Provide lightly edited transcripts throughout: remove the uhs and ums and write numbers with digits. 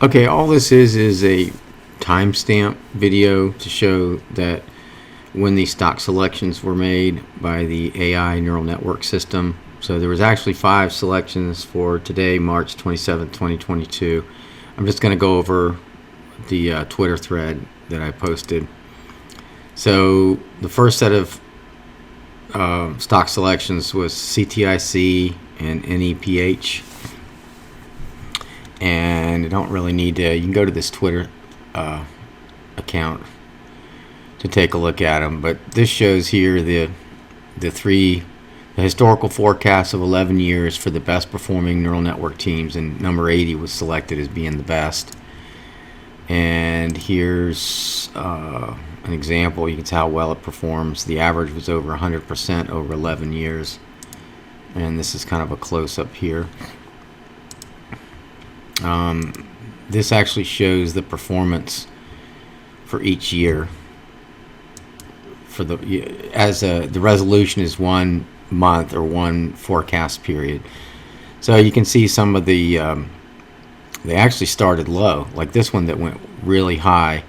Okay, all this is a timestamp video to show that when these stock selections were made by the AI neural network system. So there was actually 5 selections for today, March 27th, 2022. I'm just going to go over the Twitter thread that I posted. So the first set of stock selections was CTIC and NEPH. And I don't really need to, you can go to this Twitter account to take a look at them, but this shows here the historical forecasts of 11 years for the best performing neural network teams, and number 80 was selected as being the best. And here's an example. You can see how well it performs. The average was over 100% over 11 years, and this is kind of a close-up here. This actually shows the performance for each year. For the resolution is 1 month or 1 forecast period. So you can see some of the they actually started low, like this one that went really high.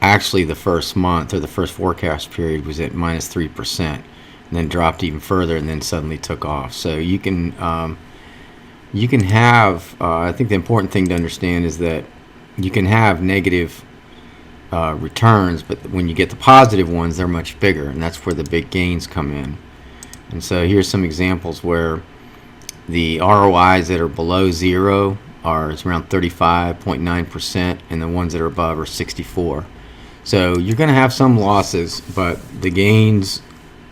Actually, the first month or the first forecast period was at -3%, and then dropped even further, and then suddenly took off. So you can have, I think the important thing to understand is that you can have negative returns, but when you get the positive ones, they're much bigger, and that's where the big gains come in. And so here's some examples where the ROIs that are below 0 it's around 35.9%, and the ones that are above are 64. So you're going to have some losses, but the gains,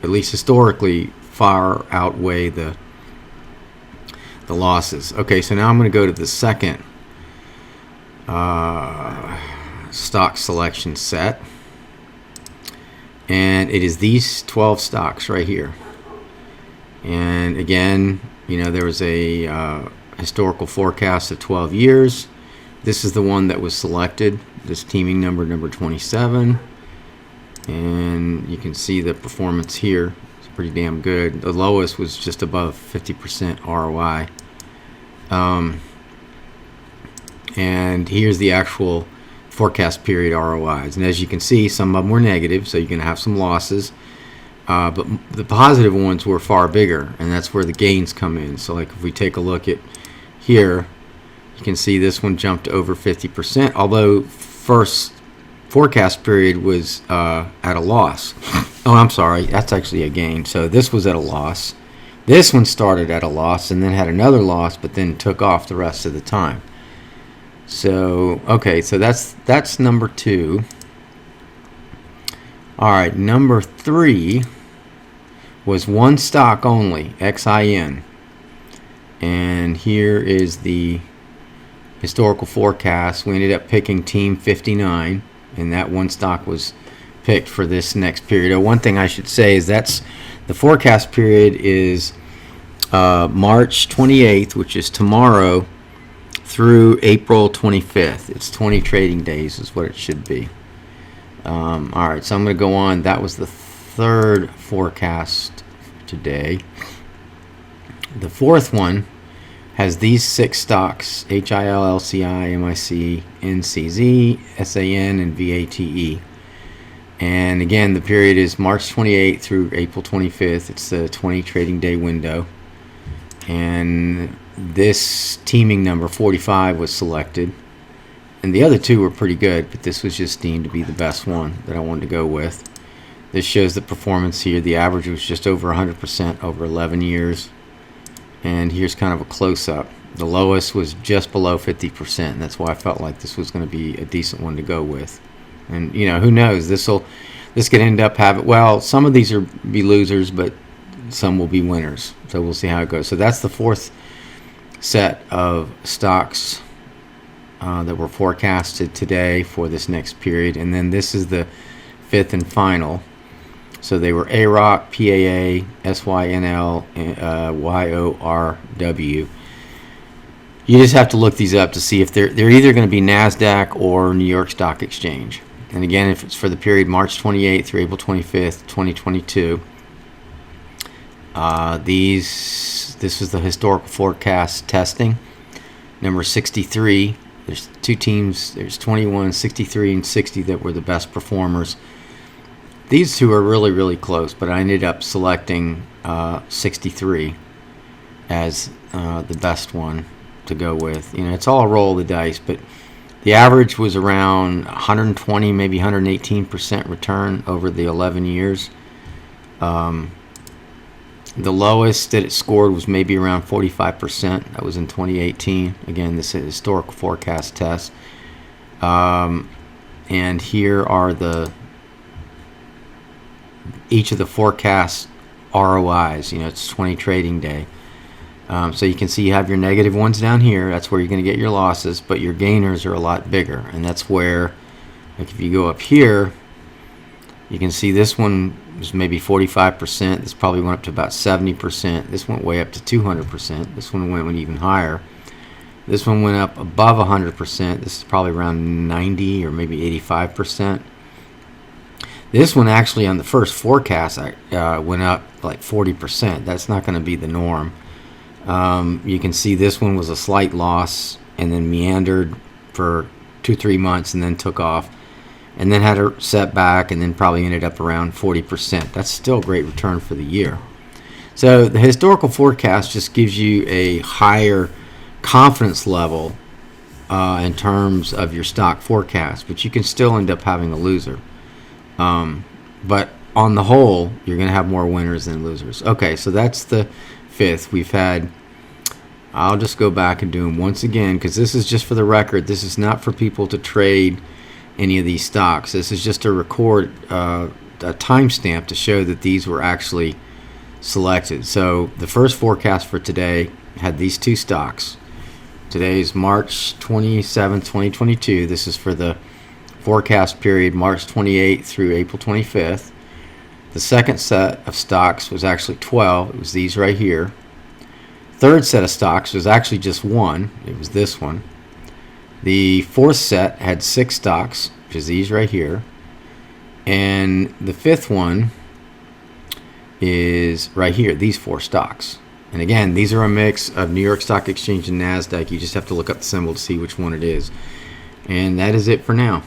at least historically, far outweigh the losses. Okay, so now I'm going to go to the second stock selection set, and it is these 12 stocks right here. And again, there was a historical forecast of 12 years. This is the one that was selected, this teaming number 27, and you can see the performance here. It's pretty damn good. The lowest was just above 50% ROI. And here's the actual forecast period ROIs, and as you can see, some of them were negative, so you're going to have some losses, but the positive ones were far bigger, and that's where the gains come in. So like if we take a look at here, you can see this one jumped over 50%, although first forecast period was at a loss. Oh, I'm sorry, that's actually a gain. So this was at a loss. This one started at a loss and then had another loss, but then took off the rest of the time. So okay, so that's number 2. All right, number 3 was one stock only, XIN, and here is the historical forecast. We ended up picking team 59, and that one stock was picked for this next period. One thing I should say is that's the forecast period is March 28th, which is tomorrow, through April 25th. It's 20 trading days is what it should be. All right, so I'm going to go on. That was the 3rd forecast today. The 4th one has these 6 stocks: HIL, LCI, MIC, NCZ, SAN, and VATE. And again, the period is March 28th through April 25th. It's the 20 trading day window. And this teaming number 45 was selected. And the other 2 were pretty good, but this was just deemed to be the best one that I wanted to go with. This shows the performance here. The average was just over 100% over 11 years. And here's kind of a close-up. The lowest was just below 50%, and that's why I felt like this was going to be a decent one to go with. And who knows? This could end up having, well, some of these are be losers, but some will be winners. So we'll see how it goes. So that's the 4th set of stocks that were forecasted today for this next period, and then this is the 5th and final. So they were AROC, PAA, SYNL, YORW. You just have to look these up to see if they're either going to be NASDAQ or New York Stock Exchange. And again, if it's for the period March 28th through April 25th, 2022, this was the historical forecast testing. Number 63 There's two teams. There's 21, 63, and 60 that were the best performers. These two are really, really close, but I ended up selecting 63 as the best one to go with. You know, it's all a roll of the dice, but the average was around 120, maybe 118% return over the 11 years. The lowest that it scored was maybe around 45%. That was in 2018. Again, this is a historical forecast test. And here are each of the forecast ROIs. You know, it's 20 trading day. So you can see you have your negative ones down here. That's where you're going to get your losses, but your gainers are a lot bigger. And that's where, like if you go up here, you can see this one was maybe 45%. This probably went up to about 70%. This went way up to 200%. This one went even higher. This one went up above 100%. This is probably around 90 or maybe 85%. This one actually on the first forecast went up like 40%. That's not going to be the norm. You can see this one was a slight loss and then meandered for 2-3 months and then took off and then had a setback and then probably ended up around 40%. That's still a great return for the year. So the historical forecast just gives you a higher confidence level in terms of your stock forecast, but you can still end up having a loser. But on the whole, you're going to have more winners than losers. Okay, so that's the fifth. We've had, I'll just go back and do them once again because this is just for the record. This is not for people to trade any of these stocks. This is just to record a timestamp to show that these were actually selected. So the first forecast for today had these two stocks. Today is March 27, 2022. This is for the forecast period March 28th through April 25th. The second set of stocks was actually 12. It was these right here. Third set of stocks was actually just one. It was this one. The fourth set had 6 stocks, which is these right here. And the fifth one is right here, these 4 stocks. And again, these are a mix of New York Stock Exchange and NASDAQ. You just have to look up the symbol to see which one it is. And that is it for now.